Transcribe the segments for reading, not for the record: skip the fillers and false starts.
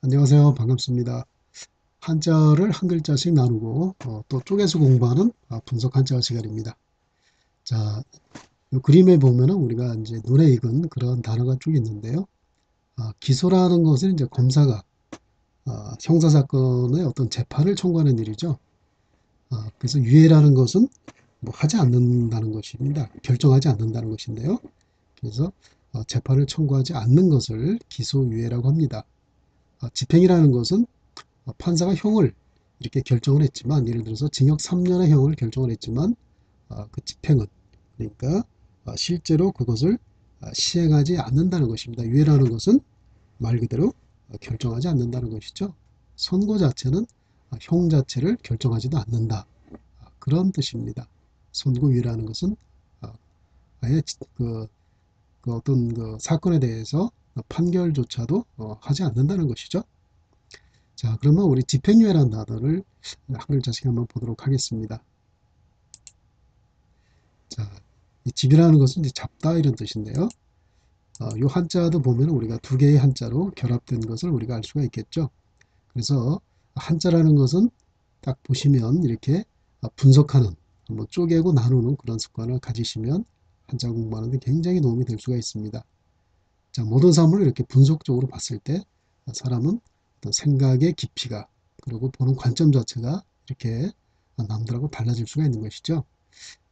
안녕하세요. 반갑습니다. 한자를 한 글자씩 나누고 또 쪼개서 공부하는 분석 한자어 시간입니다. 자, 이 그림에 보면은 우리가 이제 눈에 익은 그런 단어가 쭉 있는데요. 기소라는 것은 이제 검사가 형사 사건의 어떤 재판을 청구하는 일이죠. 그래서 유예라는 것은 뭐 하지 않는다는 것입니다. 결정하지 않는다는 것인데요. 그래서 재판을 청구하지 않는 것을 기소유예라고 합니다. 집행이라는 것은 판사가 형을 이렇게 결정을 했지만, 예를 들어서 징역 3년의 형을 결정을 했지만 그 집행은, 그러니까 실제로 그것을 시행하지 않는다는 것입니다. 유예라는 것은 말 그대로 결정하지 않는다는 것이죠. 선고 자체는 형 자체를 결정하지도 않는다, 그런 뜻입니다. 선고유예라는 것은 아예 그 어떤 그 사건에 대해서 판결조차도 하지 않는다는 것이죠. 자, 그러면 우리 집행유예라는 단어를 한 글자씩 한번 보도록 하겠습니다. 자, 이 집이라는 것은 이제 잡다 이런 뜻인데요. 이 한자도 보면 우리가 두 개의 한자로 결합된 것을 우리가 알 수가 있겠죠. 그래서 한자라는 것은 딱 보시면 이렇게 분석하는, 한번 쪼개고 나누는 그런 습관을 가지시면 한자 공부하는 데 굉장히 도움이 될 수가 있습니다. 자, 모든 사물을 이렇게 분석적으로 봤을 때 사람은 어떤 생각의 깊이가, 그리고 보는 관점 자체가 이렇게 남들하고 달라질 수가 있는 것이죠.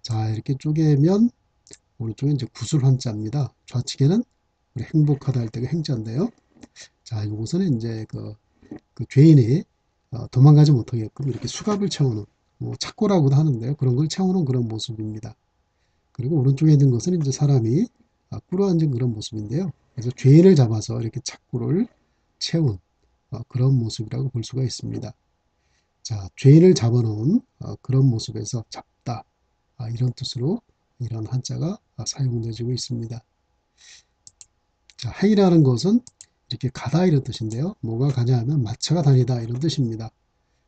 자, 이렇게 쪼개면 오른쪽에 이제 구술 한자입니다. 좌측에는 우리 행복하다 할 때가 행자인데요. 자, 이곳은 이제 그 죄인이 도망가지 못하게끔 이렇게 수갑을 채우는, 뭐 착고라고도 하는데요. 그런 걸 채우는 그런 모습입니다. 그리고 오른쪽에 있는 것은 이제 사람이 꿇어앉은 그런 모습인데요. 그래서 죄인을 잡아서 이렇게 착고를 채운 그런 모습이라고 볼 수가 있습니다. 자, 죄인을 잡아놓은 그런 모습에서 잡다, 이런 뜻으로 이런 한자가 사용되어지고 있습니다. 자, 행이라는 것은 이렇게 가다 이런 뜻인데요. 뭐가 가냐 하면 마차가 다니다 이런 뜻입니다.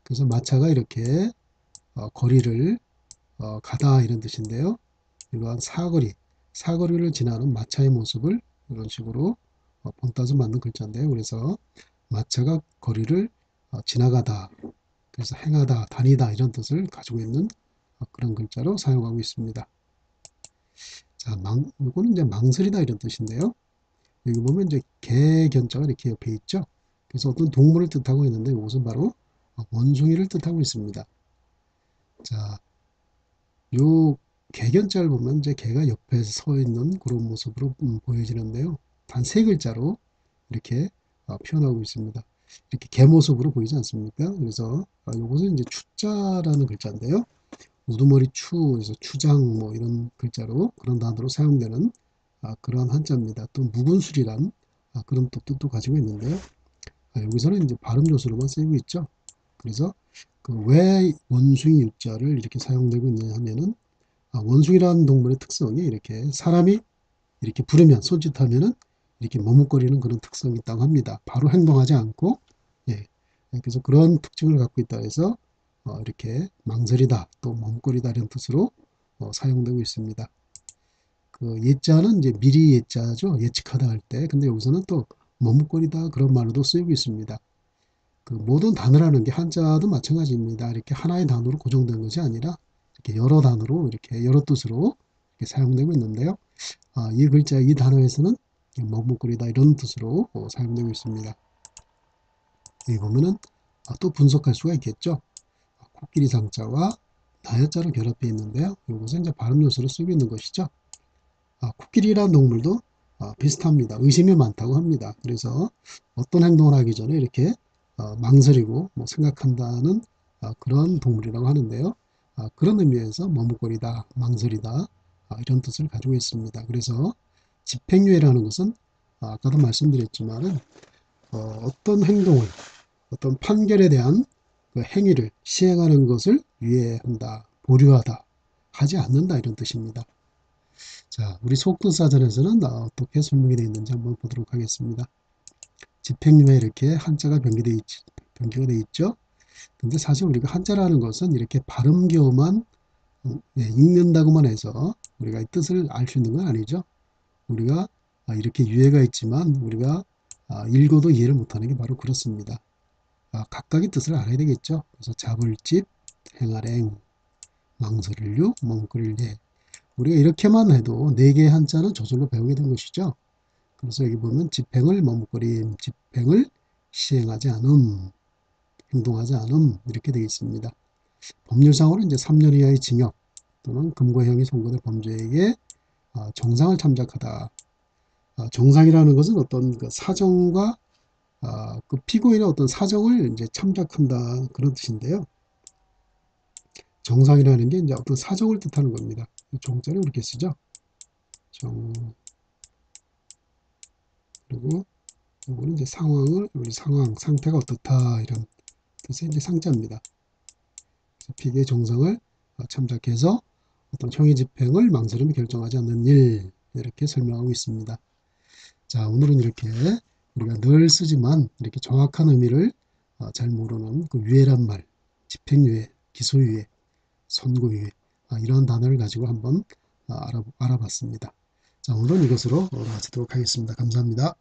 그래서 마차가 이렇게 거리를 가다 이런 뜻인데요. 이러한 사거리를 지나는 마차의 모습을 이런 식으로 본따서 만든 글자인데요. 그래서 마차가 거리를 지나가다, 그래서 행하다, 다니다 이런 뜻을 가지고 있는 그런 글자로 사용하고 있습니다. 자, 이거는 이제 망설이다 이런 뜻인데요. 여기 보면 이제 개견자가 이렇게 옆에 있죠. 그래서 어떤 동물을 뜻하고 있는데 이것은 바로 원숭이를 뜻하고 있습니다. 자, 요 개견자를 보면 이제 개가 옆에 서 있는 그런 모습으로 보여지는데요. 단 세 글자로 이렇게 표현하고 있습니다. 이렇게 개 모습으로 보이지 않습니까? 그래서 이것은 이제 추자라는 글자인데요. 우두머리 추, 그래서 추장 뭐 이런 글자로, 그런 단어로 사용되는 그러한 한자입니다. 또 묵은술이란 그런 뜻도 가지고 있는데요. 여기서는 이제 발음 요소로만 쓰이고 있죠. 그래서 그 왜 원숭이 유자를 이렇게 사용되고 있느냐 하면은 원숭이라는 동물의 특성이 이렇게 사람이 이렇게 부르면, 손짓하면은 이렇게 머뭇거리는 그런 특성이 있다고 합니다. 바로 행동하지 않고, 예. 그래서 그런 특징을 갖고 있다 해서 이렇게 망설이다, 또 머뭇거리다 이런 뜻으로 사용되고 있습니다. 그 예자는 이제 미리 예자죠. 예측하다 할 때. 근데 여기서는 또 머뭇거리다 그런 말로도 쓰이고 있습니다. 그 모든 단어라는 게 한자도 마찬가지입니다. 이렇게 하나의 단어로 고정된 것이 아니라 이렇게 여러 단어로, 이렇게 여러 뜻으로 이렇게 사용되고 있는데요. 이 글자, 이 단어에서는 먹먹거리다 이런 뜻으로 사용되고 있습니다. 여기 보면은 또 분석할 수가 있겠죠. 코끼리 상자와 나열자로 결합되어 있는데요. 이것은 이제 발음 요소로 쓰고 있는 것이죠. 코끼리라는 동물도 비슷합니다. 의심이 많다고 합니다. 그래서 어떤 행동을 하기 전에 이렇게 망설이고 뭐 생각한다는 그런 동물이라고 하는데요. 그런 의미에서 머뭇거리다, 망설이다 이런 뜻을 가지고 있습니다. 그래서 집행유예라는 것은 아까도 말씀드렸지만은 어떤 행동을, 어떤 판결에 대한 그 행위를 시행하는 것을 유예한다, 보류하다, 하지 않는다 이런 뜻입니다. 자, 우리 속뜻사전에서는 어떻게 설명이 되어 있는지 한번 보도록 하겠습니다. 집행유예 이렇게 한자가 변기가 되어 있죠. 근데 사실 우리가 한자라는 것은 이렇게 발음교만 읽는다고만 해서 우리가 이 뜻을 알 수 있는 건 아니죠. 우리가 이렇게 유예가 있지만 우리가 읽어도 이해를 못하는 게 바로 그렇습니다. 각각의 뜻을 알아야 되겠죠. 그래서 잡을집, 행할행, 망설일류, 멍거릴래. 우리가 이렇게만 해도 네 개의 한자는 저절로 배우게 된 것이죠. 그래서 여기 보면 집행을 머뭇거림, 집행을 시행하지 않음, 행동하지 않음 이렇게 되어 있습니다. 법률상으로 이제 3년 이하의 징역 또는 금고형이 선고된 범죄에게 정상을 참작하다. 정상이라는 것은 어떤 그 사정과 그 피고인의 어떤 사정을 이제 참작한다 그런 뜻인데요. 정상이라는 게 이제 어떤 사정을 뜻하는 겁니다. 정자를 이렇게 쓰죠. 정 그리고 이거는 이제 상황을 우리 상황 상태가 어떻다 이런 뜻의 이제 상자입니다. 피의의 정상을 참작해서 어떤 형의 집행을 망설임이 결정하지 않는 일 이렇게 설명하고 있습니다. 자, 오늘은 이렇게 우리가 늘 쓰지만 이렇게 정확한 의미를 잘 모르는 그 유예란 말, 집행유예, 기소유예, 선고유예 이러한 단어를 가지고 한번 알아봤습니다. 자, 오늘은 이것으로 마치도록 하겠습니다. 감사합니다.